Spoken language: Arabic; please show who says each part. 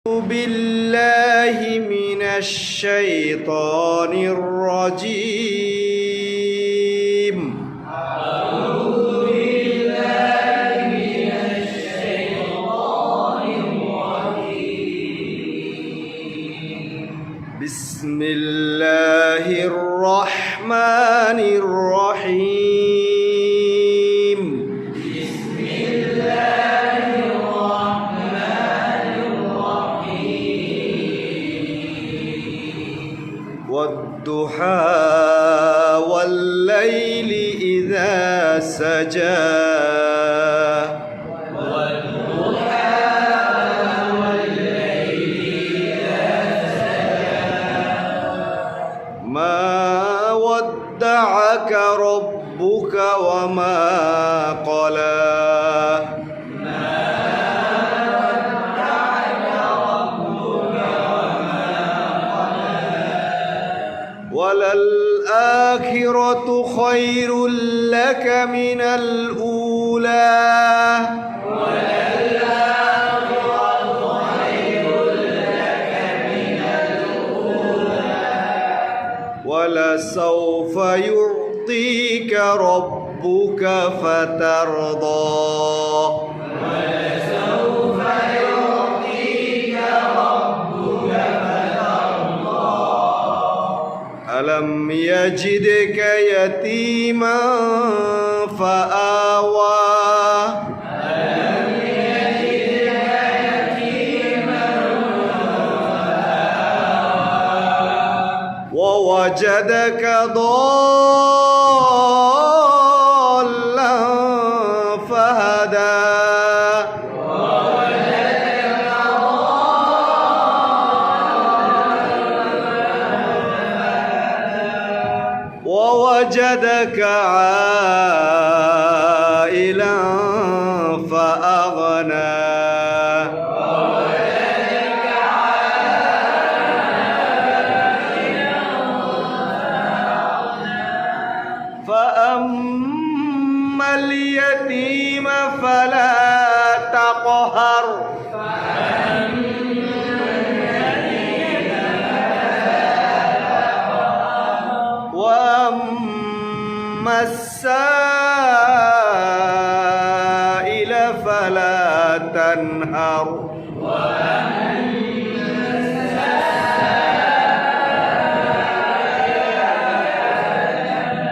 Speaker 1: بالله من الشيطان الرجيم.
Speaker 2: أعوذ بالله من الشيطان الرجيم.
Speaker 1: بسم الله الرحمن الرحيم. والضحى والليل إذا سجى ما ودعك ربك وما قلى وللآخرة خير لك من الأولى ولسوف يعطيك ربك فترضى ألم يجدك يتيما فآوى ووجدك ضالا فهدى ووجدك عائلا فأغنى فأما اليتيم فلا تقهر وأما السائل فلا تنهر